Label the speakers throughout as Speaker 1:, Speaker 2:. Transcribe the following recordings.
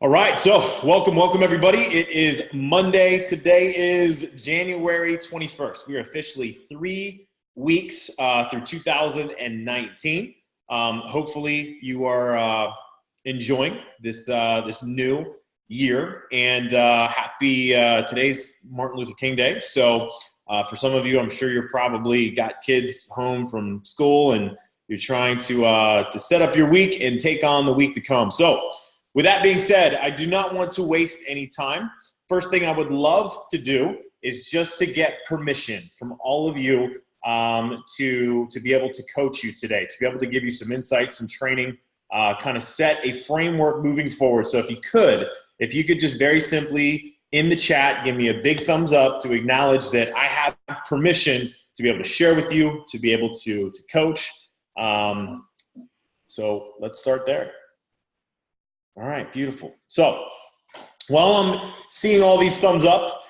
Speaker 1: All right, so welcome everybody. It is Monday. Today is January 21st. We are officially 3 weeks through 2019. Hopefully you are enjoying this new year, and happy today's Martin Luther King Day. So for some of you, I'm sure you're probably got kids home from school and you're trying to set up your week and take on the week to come. So with that being said, I do not want to waste any time. First thing I would love to do is just to get permission from all of you to be able to coach you today, to be able to give you some insights, some training, kind of set a framework moving forward. So if you could just very simply in the chat, give me a big thumbs up to acknowledge that I have permission to be able to share with you, to be able to coach. So let's start there. All right, beautiful. So while I'm seeing all these thumbs up,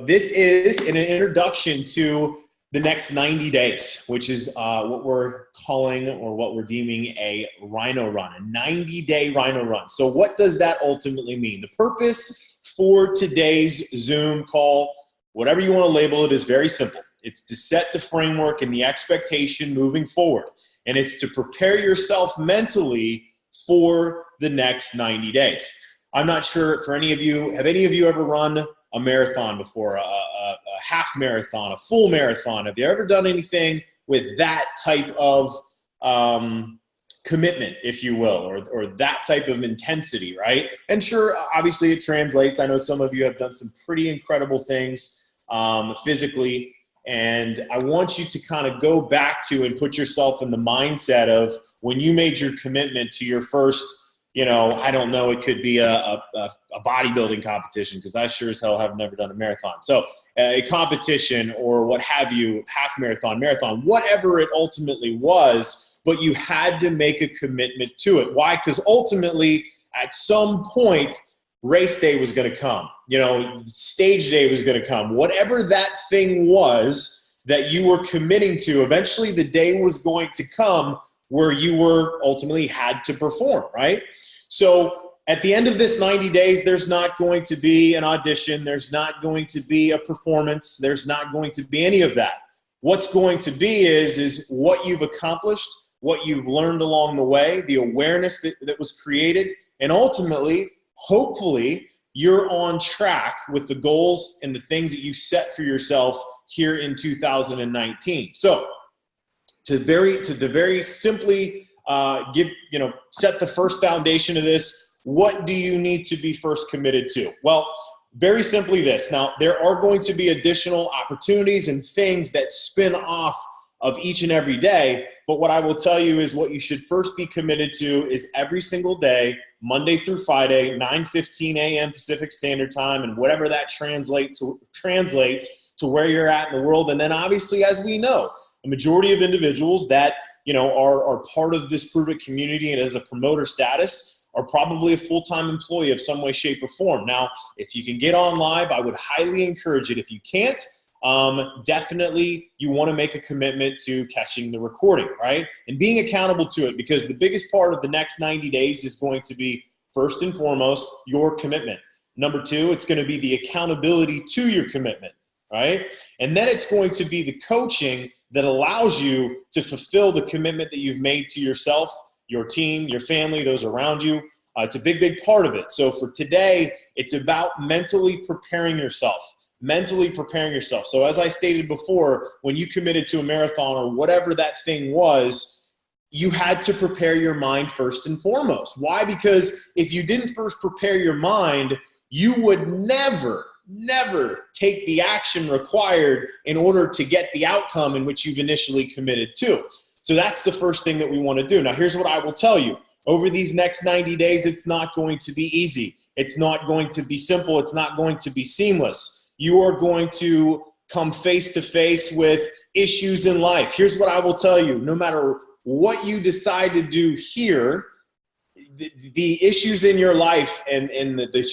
Speaker 1: this is an introduction to the next 90 days, which is what we're calling or what we're deeming a Rhino Run, a 90-day Rhino Run. So what does that ultimately mean? The purpose for today's Zoom call, whatever you want to label it, is very simple. It's to set the framework and the expectation moving forward. And it's to prepare yourself mentally for the next 90 days. I'm not sure for any of you, have any of you ever run a marathon before, a half marathon, a full marathon? Have you ever done anything with that type of commitment, if you will, or that type of intensity, right? And sure, obviously it translates. I know some of you have done some pretty incredible things physically, and I want you to kind of go back to and put yourself in the mindset of when you made your commitment to your first, I don't know, it could be a bodybuilding competition, because I sure as hell have never done a marathon. So a competition or what have you, half marathon, whatever it ultimately was, but you had to make a commitment to it. Why? Because ultimately at some point, race day was going to come, stage day was going to come. Whatever that thing was that you were committing to, eventually the day was going to come where you were ultimately had to perform, right? So at the end of this 90 days, there's not going to be an audition. There's not going to be a performance. There's not going to be any of that. What's going to be is what you've accomplished, what you've learned along the way, the awareness that was created, and ultimately, hopefully, you're on track with the goals and the things that you set for yourself here in 2019. So to very simply set the first foundation of this, what do you need to be first committed to? Well, very simply this. Now, there are going to be additional opportunities and things that spin off of each and every day, but what I will tell you is what you should first be committed to is every single day, Monday through Friday, 9:15 a.m. Pacific Standard Time, and whatever that translates to where you're at in the world. And then obviously, as we know, a majority of individuals that are part of this Pruvit community and as a promoter status are probably a full-time employee of some way, shape, or form. Now, if you can get on live, I would highly encourage it. If you can't, definitely you want to make a commitment to catching the recording, right? And being accountable to it, because the biggest part of the next 90 days is going to be, first and foremost, your commitment. Number two, it's going to be the accountability to your commitment, right? And then it's going to be the coaching that allows you to fulfill the commitment that you've made to yourself, your team, your family, those around you. It's a big part of it. So for today, it's about mentally preparing yourself. So as I stated before, when you committed to a marathon or whatever that thing was, you had to prepare your mind first and foremost. Why? Because if you didn't first prepare your mind, you would never take the action required in order to get the outcome in which you've initially committed to. So that's the first thing that we want to do. Now, here's what I will tell you. Over these next 90 days, it's not going to be easy. It's not going to be simple. It's not going to be seamless. You are going to come face to face with issues in life. Here's what I will tell you. No matter what you decide to do here, the issues in your life and the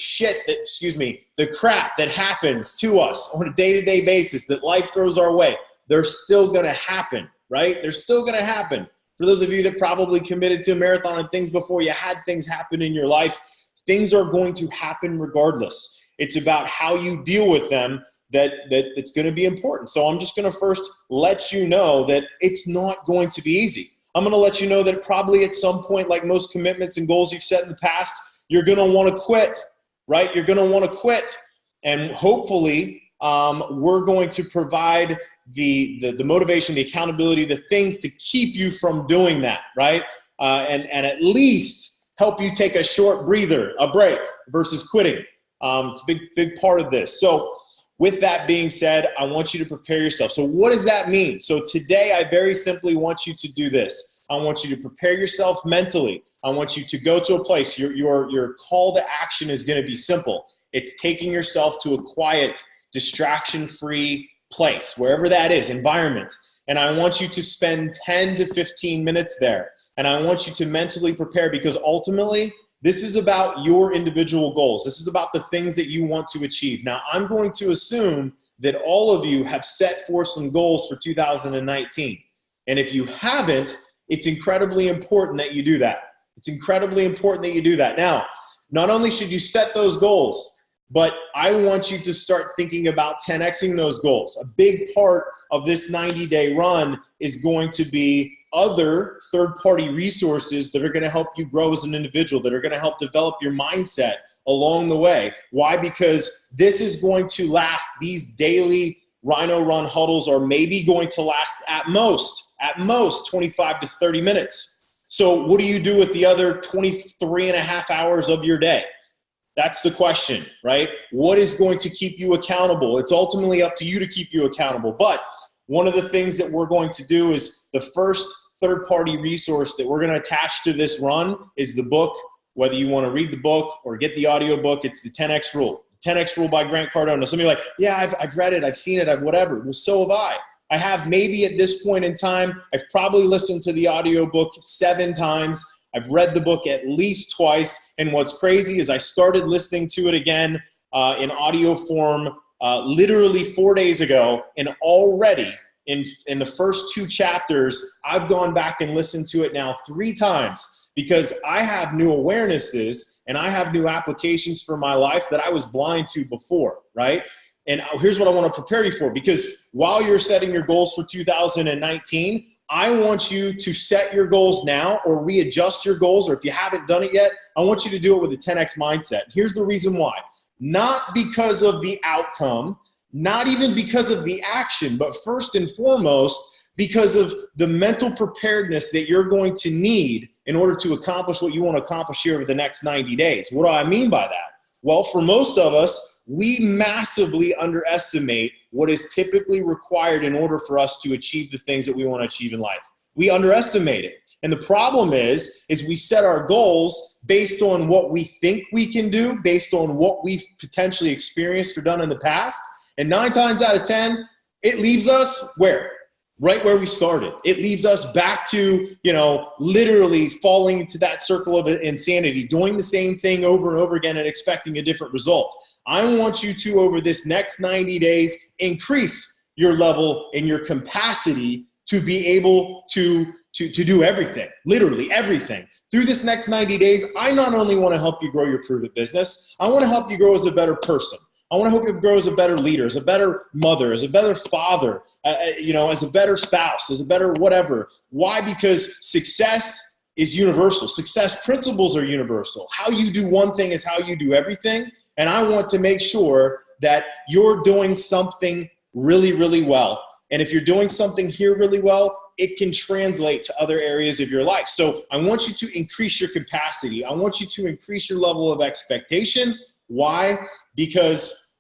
Speaker 1: crap that happens to us on a day-to-day basis that life throws our way, they're still going to happen, right? They're still going to happen. For those of you that probably committed to a marathon and things before, you had things happen in your life. Things are going to happen regardless. It's about how you deal with them that it's going to be important. So I'm just going to first let you know that it's not going to be easy. I'm going to let you know that probably at some point, like most commitments and goals you've set in the past, you're going to want to quit, right? You're going to want to quit. And hopefully we're going to provide the motivation, the accountability, the things to keep you from doing that, right? And at least help you take a short breather, a break versus quitting. It's a big part of this. So with that being said, I want you to prepare yourself. So what does that mean? So today I very simply want you to do this. I want you to prepare yourself mentally. I want you to go to a place. Your call to action is going to be simple. It's taking yourself to a quiet, distraction-free place, wherever that is, environment. And I want you to spend 10 to 15 minutes there. And I want you to mentally prepare, because ultimately, this is about your individual goals. This is about the things that you want to achieve. Now, I'm going to assume that all of you have set forth some goals for 2019. And if you haven't, it's incredibly important that you do that. It's incredibly important that you do that. Now, not only should you set those goals, but I want you to start thinking about 10xing those goals. A big part of this 90-day run is going to be other third-party resources that are going to help you grow as an individual, that are going to help develop your mindset along the way. Why? Because this is going to last, these daily Rhino Run huddles are maybe going to last at most 25 to 30 minutes. So what do you do with the other 23 and a half hours of your day? That's the question, right? What is going to keep you accountable? It's ultimately up to you to keep you accountable. But one of the things that we're going to do is the first third-party resource that we're going to attach to this run is the book. Whether you want to read the book or get the audio book, it's the 10X Rule. 10X Rule by Grant Cardone. Some of you are like, yeah, I've read it, I've seen it, I've whatever. Well, so have I. I have maybe at this point in time, I've probably listened to the audio book 7 times. I've read the book at least twice. And what's crazy is I started listening to it again in audio form literally 4 days ago. And already in the first 2 chapters, I've gone back and listened to it now 3 times because I have new awarenesses and I have new applications for my life that I was blind to before, right? And here's what I want to prepare you for, because while you're setting your goals for 2019, I want you to set your goals now or readjust your goals, or if you haven't done it yet, I want you to do it with a 10X mindset. Here's the reason why. Not because of the outcome, not even because of the action, but first and foremost, because of the mental preparedness that you're going to need in order to accomplish what you want to accomplish here over the next 90 days. What do I mean by that? Well, for most of us, we massively underestimate what is typically required in order for us to achieve the things that we want to achieve in life. We underestimate it. And the problem is we set our goals based on what we think we can do, based on what we've potentially experienced or done in the past. And 9 times out of 10, it leaves us where? Right where we started. It leaves us back to, literally falling into that circle of insanity, doing the same thing over and over again and expecting a different result. I want you to, over this next 90 days, increase your level and your capacity to be able to do everything, literally everything. Through this next 90 days, I not only want to help you grow your Pruvit business, I want to help you grow as a better person. I want to help you grow as a better leader, as a better mother, as a better father, as a better spouse, as a better whatever. Why? Because success is universal. Success principles are universal. How you do one thing is how you do everything. And I want to make sure that you're doing something really, really well. And if you're doing something here really well, it can translate to other areas of your life. So I want you to increase your capacity. I want you to increase your level of expectation. Why? Because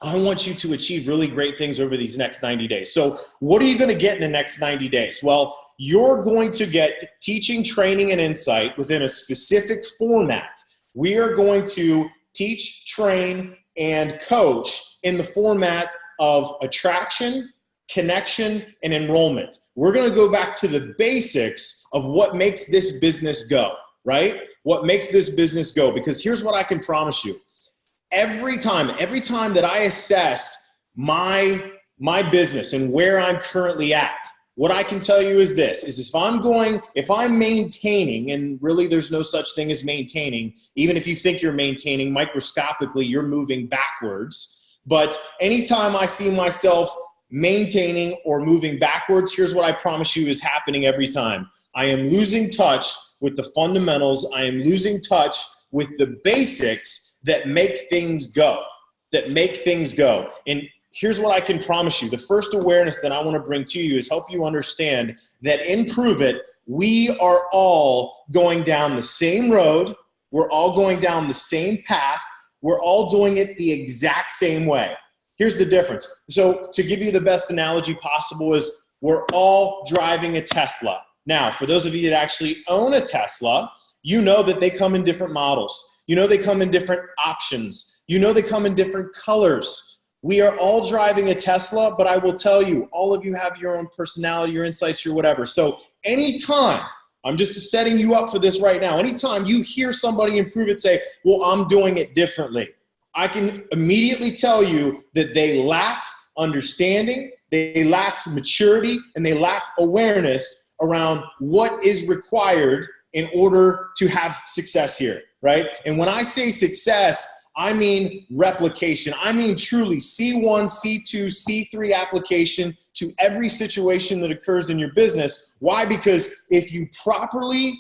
Speaker 1: I want you to achieve really great things over these next 90 days. So what are you going to get in the next 90 days? Well, you're going to get teaching, training, and insight within a specific format. We are going to teach, train, and coach in the format of attraction, connection, and enrollment. We're going to go back to the basics of what makes this business go, right? What makes this business go? Because here's what I can promise you. Every time that I assess my business and where I'm currently at, what I can tell you is this, is if I'm maintaining, and really there's no such thing as maintaining, even if you think you're maintaining, microscopically, you're moving backwards. But anytime I see myself maintaining or moving backwards, here's what I promise you is happening every time. I am losing touch with the fundamentals. I am losing touch with the basics that make things go, And here's what I can promise you. The first awareness that I want to bring to you is help you understand that in Pruvit, we are all going down the same road. We're all going down the same path. We're all doing it the exact same way. Here's the difference. So to give you the best analogy possible is we're all driving a Tesla. Now, for those of you that actually own a Tesla, you know that they come in different models. You know they come in different options. You know they come in different colors. We are all driving a Tesla, but I will tell you, all of you have your own personality, your insights, your whatever. So anytime, I'm just setting you up for this right now, anytime you hear somebody improve it, say, well, I'm doing it differently, I can immediately tell you that they lack understanding, they lack maturity, and they lack awareness around what is required in order to have success here, right? And when I say success, I mean replication. I mean truly C1, C2, C3 application to every situation that occurs in your business. Why? Because if you properly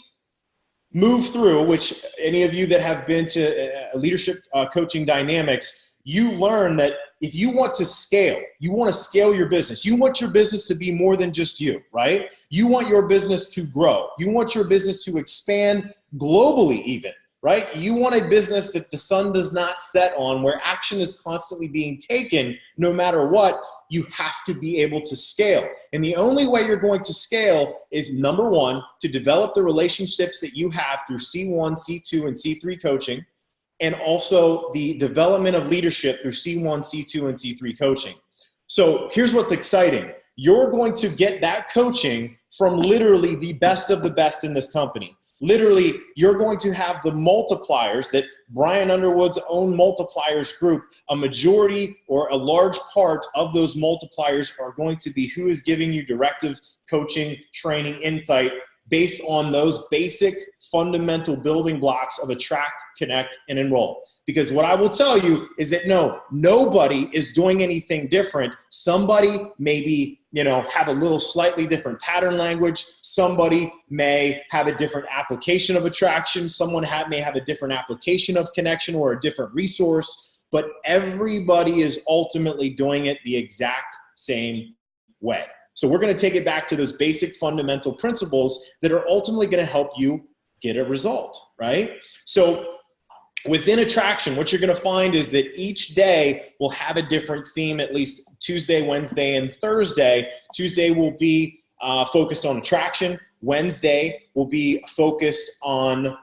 Speaker 1: move through, which any of you that have been to leadership coaching dynamics, you learn that if you want to scale your business, you want your business to be more than just you, right? You want your business to grow. You want your business to expand globally even, right? You want a business that the sun does not set on, where action is constantly being taken no matter what. You have to be able to scale. And the only way you're going to scale is, number one, to develop the relationships that you have through C1, C2, and C3 coaching, and also the development of leadership through C1, C2, and C3 coaching. So here's what's exciting. You're going to get that coaching from literally the best of the best in this company. Literally, you're going to have the multipliers that Brian Underwood's own multipliers group, a majority or a large part of those multipliers are going to be who is giving you directive, coaching, training, insight based on those basic fundamental building blocks of attract, connect, and enroll. Because what I will tell you is that nobody is doing anything different. Somebody maybe, have a little slightly different pattern language. Somebody may have a different application of attraction. Someone may have a different application of connection or a different resource, but everybody is ultimately doing it the exact same way. So we're going to take it back to those basic fundamental principles that are ultimately going to help you get a result, right? So within attraction, what you're going to find is that each day will have a different theme, at least Tuesday, Wednesday, and Thursday. Tuesday will be focused on attraction. Wednesday will be focused on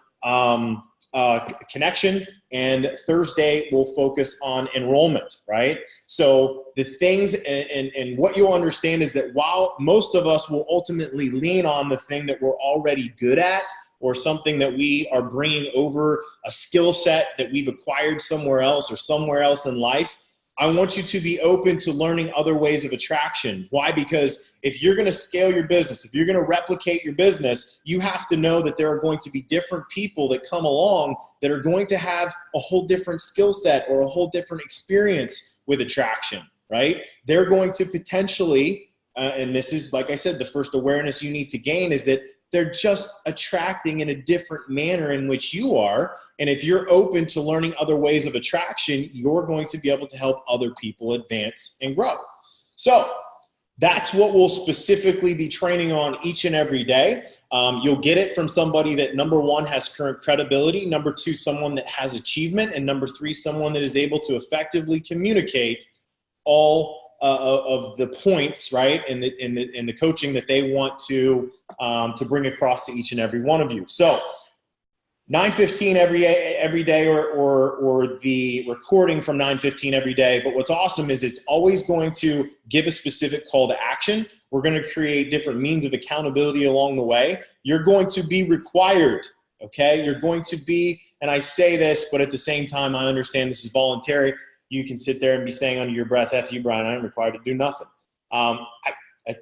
Speaker 1: connection, and Thursday will focus on enrollment, right? So the things and what you'll understand is that while most of us will ultimately lean on the thing that we're already good at, or something that we are bringing over, a skill set that we've acquired somewhere else or somewhere else in life, I want you to be open to learning other ways of attraction. Why? Because if you're going to scale your business, if you're going to replicate your business, you have to know that there are going to be different people that come along that are going to have a whole different skill set or a whole different experience with attraction, right? They're going to potentially, and this is, like I said, the first awareness you need to gain is that they're just attracting in a different manner in which you are. And if you're open to learning other ways of attraction, you're going to be able to help other people advance and grow. So that's what we'll specifically be training on each and every day. You'll get it from somebody that, number one, has current credibility, number two, someone that has achievement, and number three, someone that is able to effectively communicate all of the points, right, in the coaching that they want to bring across to each and every one of you. So 9:15 every day, or the recording from 9:15 every day. But what's awesome is it's always going to give a specific call to action. We're going to create different means of accountability along the way. You're going to be required, okay? You're going to be, and I say this, but at the same time, I understand this is voluntary. You can sit there and be saying under your breath, F you, Brian, I'm required to do nothing.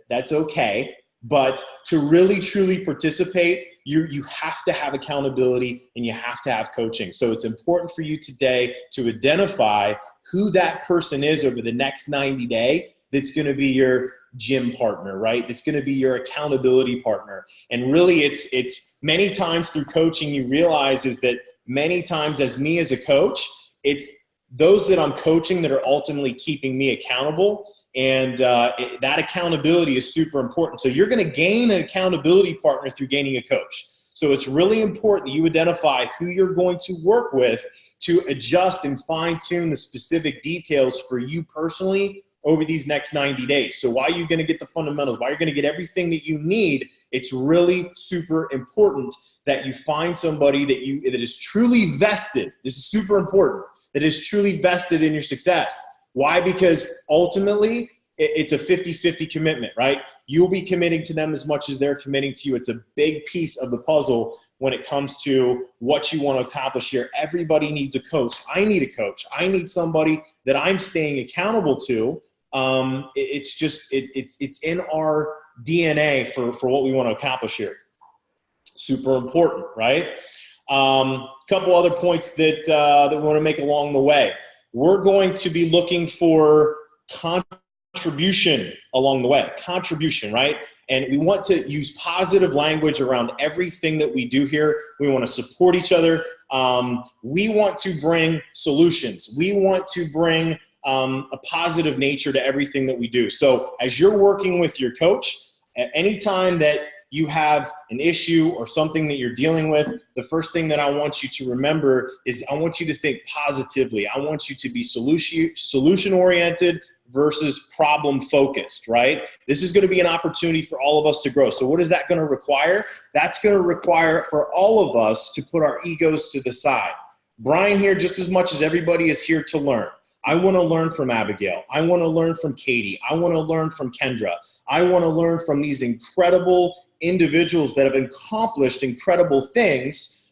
Speaker 1: That's okay. But to really, truly participate, you have to have accountability and you have to have coaching. So it's important for you today to identify who that person is over the next 90 days that's going to be your gym partner, right? That's going to be your accountability partner. And really it's many times through coaching you realize is that many times as me as a coach, it's those that I'm coaching that are ultimately keeping me accountable. And that accountability is super important. So you're going to gain an accountability partner through gaining a coach. So it's really important that you identify who you're going to work with to adjust and fine tune the specific details for you personally over these next 90 days. So while you're going to get the fundamentals, while you're going to get everything that you need, it's really super important that you find somebody that is truly vested. This is super important, that is truly vested in your success. Why? Because ultimately it's a 50-50 commitment, right? You'll be committing to them as much as they're committing to you. It's a big piece of the puzzle when it comes to what you want to accomplish here. Everybody needs a coach. I need a coach. I need somebody that I'm staying accountable to. It's in our DNA for what we want to accomplish here. Super important, right? Couple other points that we want to make along the way. We're going to be looking for contribution along the way. Contribution, right? And we want to use positive language around everything that we do here. We want to support each other. We want to bring solutions. We want to bring a positive nature to everything that we do. So as you're working with your coach, at any time that you have an issue or something that you're dealing with, the first thing that I want you to remember is I want you to think positively. I want you to be solution-oriented versus problem-focused, right? This is going to be an opportunity for all of us to grow. So what is that going to require? That's going to require for all of us to put our egos to the side. Brian here, just as much as everybody is here to learn. I want to learn from Abigail. I want to learn from Katie. I want to learn from Kendra. I want to learn from these incredible individuals that have accomplished incredible things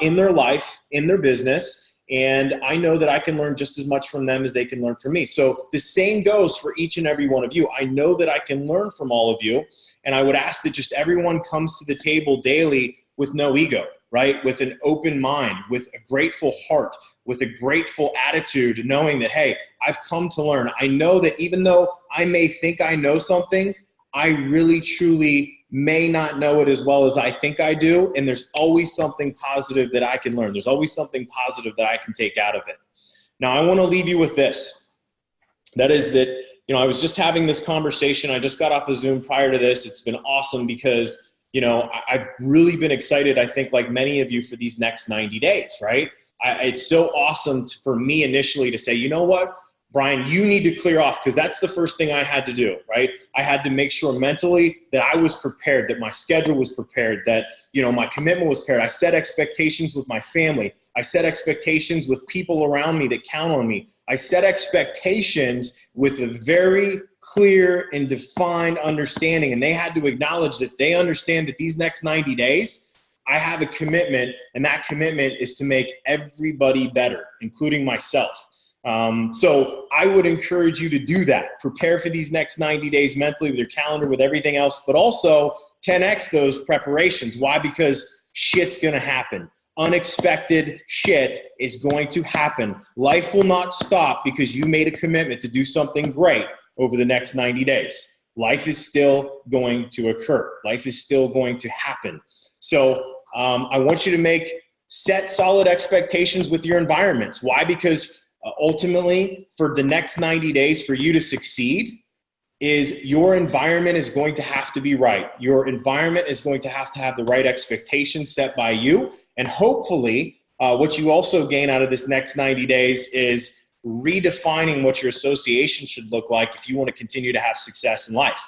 Speaker 1: in their life, in their business. And I know that I can learn just as much from them as they can learn from me. So the same goes for each and every one of you. I know that I can learn from all of you. And I would ask that just everyone comes to the table daily with no ego, right? With an open mind, with a grateful heart, with a grateful attitude, knowing that, hey, I've come to learn. I know that even though I may think I know something, I really, truly may not know it as well as I think I do. And there's always something positive that I can learn. There's always something positive that I can take out of it. Now, I want to leave you with this. That is that, I was just having this conversation. I just got off of Zoom prior to this. It's been awesome because, I've really been excited, I think, like many of you, for these next 90 days, right? It's so awesome for me initially to say, you know what, Brian, you need to clear off, because that's the first thing I had to do, right? I had to make sure mentally that I was prepared, that my schedule was prepared, that, my commitment was prepared. I set expectations with my family. I set expectations with people around me that count on me. I set expectations with a very clear and defined understanding, and they had to acknowledge that they understand that these next 90 days, I have a commitment, and that commitment is to make everybody better, including myself. So I would encourage you to do that. Prepare for these next 90 days mentally with your calendar, with everything else, but also 10x those preparations. Why? Because shit's going to happen. Unexpected shit is going to happen. Life will not stop because you made a commitment to do something great over the next 90 days. Life is still going to occur. Life is still going to happen. So I want you to set solid expectations with your environments. Why? Because ultimately, for the next 90 days, for you to succeed, is your environment is going to have to be right. Your environment is going to have the right expectations set by you. And hopefully, what you also gain out of this next 90 days is redefining what your association should look like if you want to continue to have success in life.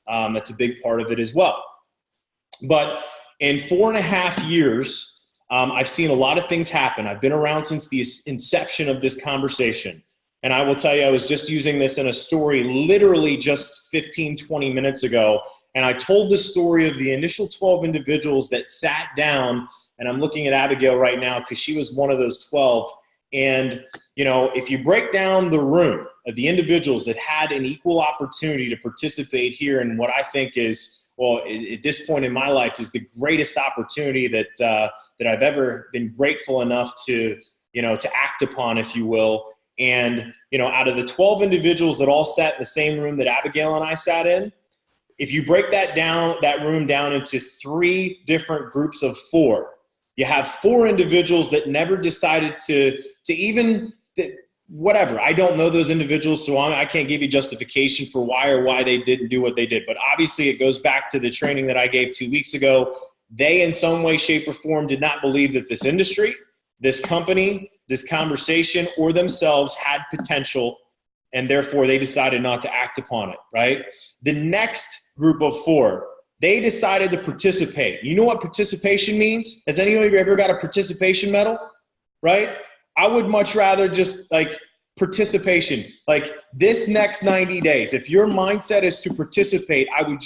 Speaker 1: That's a big part of it as well. But in 4.5 years, I've seen a lot of things happen. I've been around since the inception of this conversation. And I will tell you, I was just using this in a story literally just 15, 20 minutes ago. And I told the story of the initial 12 individuals that sat down, and I'm looking at Abigail right now because she was one of those 12. And, if you break down the room of the individuals that had an equal opportunity to participate here in what I think is well, at this point in my life is the greatest opportunity that I've ever been grateful enough to act upon, if you will. And, out of the 12 individuals that all sat in the same room that Abigail and I sat in, if you break that room down into 3 different groups of 4, you have 4 individuals that never decided to even, whatever. I don't know those individuals, so I can't give you justification for why they didn't do what they did. But obviously it goes back to the training that I gave 2 weeks ago. They, in some way, shape, or form, did not believe that this industry, this company, this conversation, or themselves had potential, and therefore they decided not to act upon it, right? The next group of 4, they decided to participate. You know what participation means? Has anyone of you ever got a participation medal, right? I would much rather just participation. This next 90 days, if your mindset is to participate, I would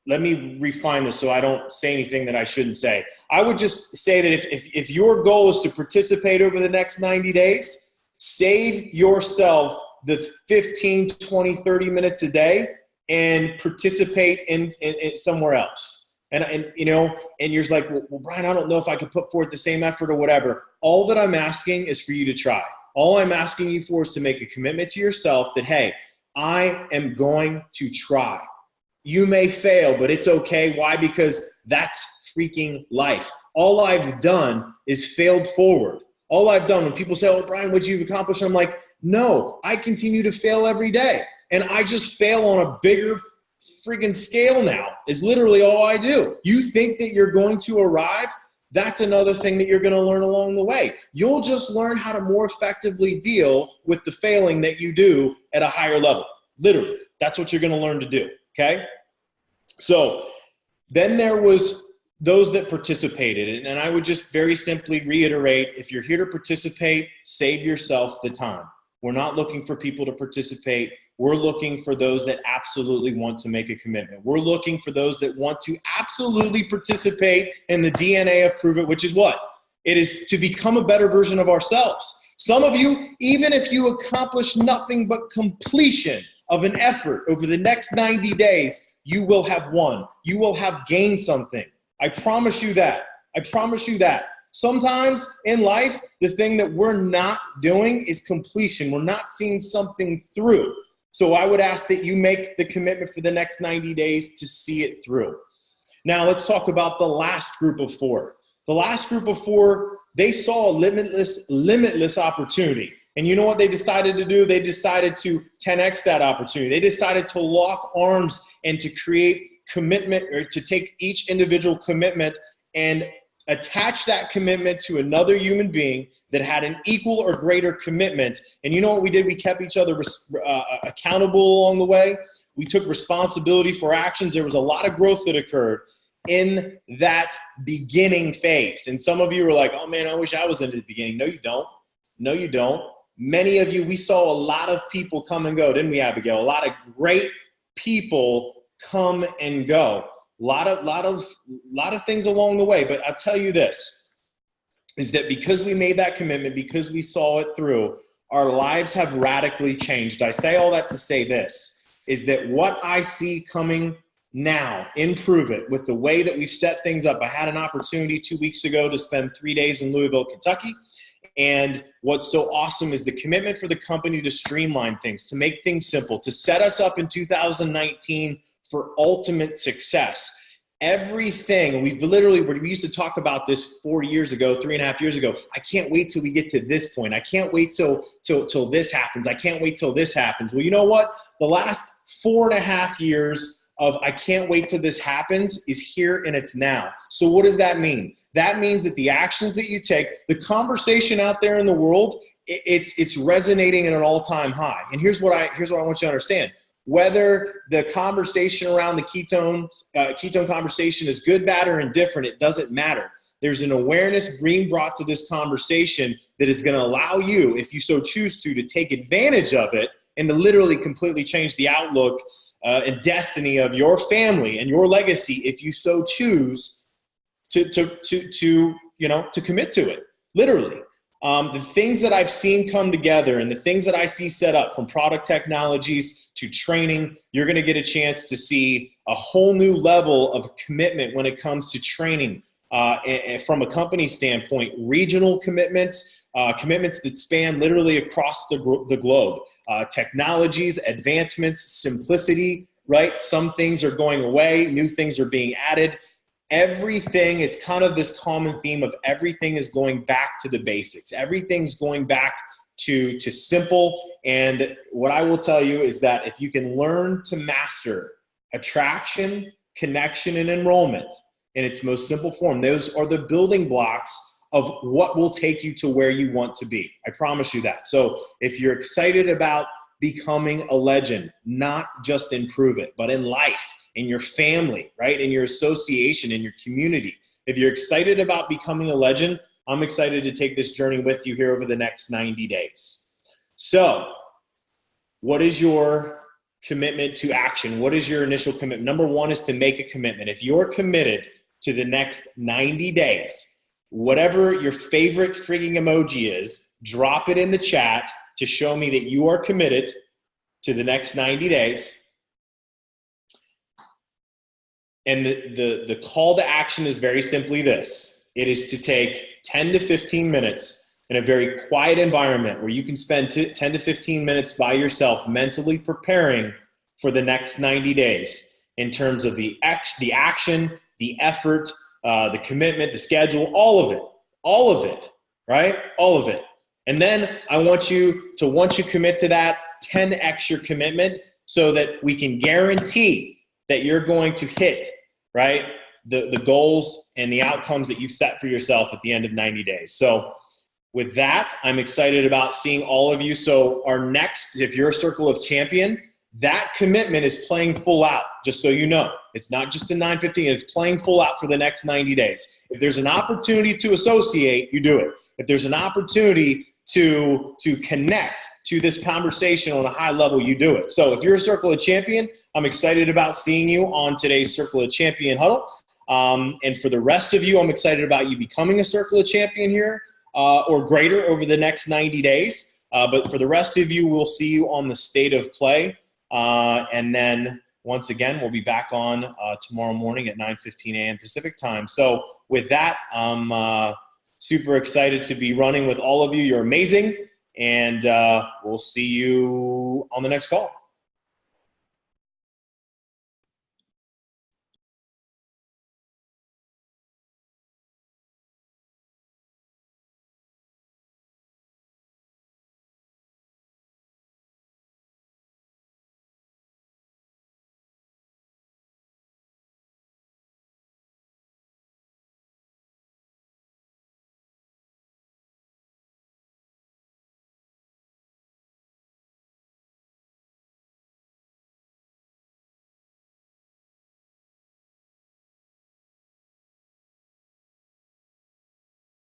Speaker 1: let me refine this so I don't say anything that I shouldn't say. I would just say that if your goal is to participate over the next 90 days, save yourself the 15, 20, 30 minutes a day and participate in somewhere else. And you're just like, well, Bryan, I don't know if I could put forth the same effort or whatever. All that I'm asking is for you to try. All I'm asking you for is to make a commitment to yourself that, hey, I am going to try. You may fail, but it's okay. Why? Because that's freaking life. All I've done is failed forward. All I've done, when people say, oh, Bryan, what'd you accomplish? I'm like, no, I continue to fail every day. And I just fail on a bigger friggin' scale now, is literally all I do. You think that you're going to arrive? That's another thing that you're going to learn along the way. You'll just learn how to more effectively deal with the failing that you do at a higher level. Literally, that's what you're going to learn to do. Okay. So then there was those that participated. And I would just very simply reiterate, if you're here to participate, save yourself the time. We're not looking for people to participate. We're looking for those that absolutely want to make a commitment. We're looking for those that want to absolutely participate in the DNA of Pruvit, which is what? It is to become a better version of ourselves. Some of you, even if you accomplish nothing but completion of an effort over the next 90 days, you will have won. You will have gained something. I promise you that. I promise you that. Sometimes in life, the thing that we're not doing is completion. We're not seeing something through. So I would ask that you make the commitment for the next 90 days to see it through. Now let's talk about the last group of 4. The last group of 4, they saw a limitless opportunity. And you know what they decided to do? They decided to 10x that opportunity. They decided to lock arms and to create commitment, or to take each individual commitment and attach that commitment to another human being that had an equal or greater commitment. And you know what we did? We kept each other accountable along the way. We took responsibility for actions. There was a lot of growth that occurred in that beginning phase. And some of you were like, oh man, I wish I was in the beginning. No, you don't. No, you don't. Many of you, we saw a lot of people come and go, didn't we, Abigail? A lot of great people come and go. A lot of things along the way. But I'll tell you this, is that because we made that commitment, because we saw it through, our lives have radically changed. I say all that to say this, is that what I see coming now in Pruvit, with the way that we've set things up, I had an opportunity 2 weeks ago to spend 3 days in Louisville, Kentucky. And what's so awesome is the commitment for the company to streamline things, to make things simple, to set us up in 2019 for ultimate success. Everything, we used to talk about this 4 years ago, 3.5 years ago. I can't wait till we get to this point. I can't wait till this happens. I can't wait till this happens. Well, you know what? The last 4.5 years of I can't wait till this happens is here and it's now. So what does that mean? That means that the actions that you take, the conversation out there in the world, it's resonating at an all-time high. And here's what I want you to understand. Whether the conversation around the ketone conversation is good, bad, or indifferent, it doesn't matter. There's an awareness being brought to this conversation that is going to allow you, if you so choose to take advantage of it and to literally completely change the outlook and destiny of your family and your legacy, if you so choose to commit to it, literally. The things that I've seen come together and the things that I see set up, from product technologies to training, you're going to get a chance to see a whole new level of commitment when it comes to training from a company standpoint, regional commitments, commitments that span literally across the globe, technologies, advancements, simplicity, right? Some things are going away, new things are being added. Everything, it's kind of this common theme of everything is going back to the basics. Everything's going back to simple. And what I will tell you is that if you can learn to master attraction, connection, and enrollment in its most simple form, those are the building blocks of what will take you to where you want to be. I promise you that. So if you're excited about becoming a legend, not just in Pruvit, but in life, in your family, right? In your association, in your community. If you're excited about becoming a legend, I'm excited to take this journey with you here over the next 90 days. So, what is your commitment to action? What is your initial commitment? Number one is to make a commitment. If you're committed to the next 90 days, whatever your favorite frigging emoji is, drop it in the chat to show me that you are committed to the next 90 days. And the call to action is very simply this. It is to take 10 to 15 minutes in a very quiet environment where you can spend 10 to 15 minutes by yourself mentally preparing for the next 90 days in terms of the action, the effort, the commitment, the schedule, all of it, right? All of it. And then I want you to, once you commit to that, 10x your commitment so that we can guarantee that you're going to hit, right, the goals and the outcomes that you've set for yourself at the end of 90 days. So with that, I'm excited about seeing all of you. So our next, if you're a Circle of Champion, that commitment is playing full out, just so you know. It's not just a 9:15, it's playing full out for the next 90 days. If there's an opportunity to associate, you do it. If there's an opportunity to connect to this conversation on a high level, you do it. So if you're a Circle of Champion, I'm excited about seeing you on today's Circle of Champion huddle. And for the rest of you, I'm excited about you becoming a Circle of Champion here or greater over the next 90 days. But for the rest of you, we'll see you on the State of Play. And then once again, we'll be back on tomorrow morning at 9:15 a.m. Pacific time. So with that, I'm super excited to be running with all of you. You're amazing. And we'll see you on the next call.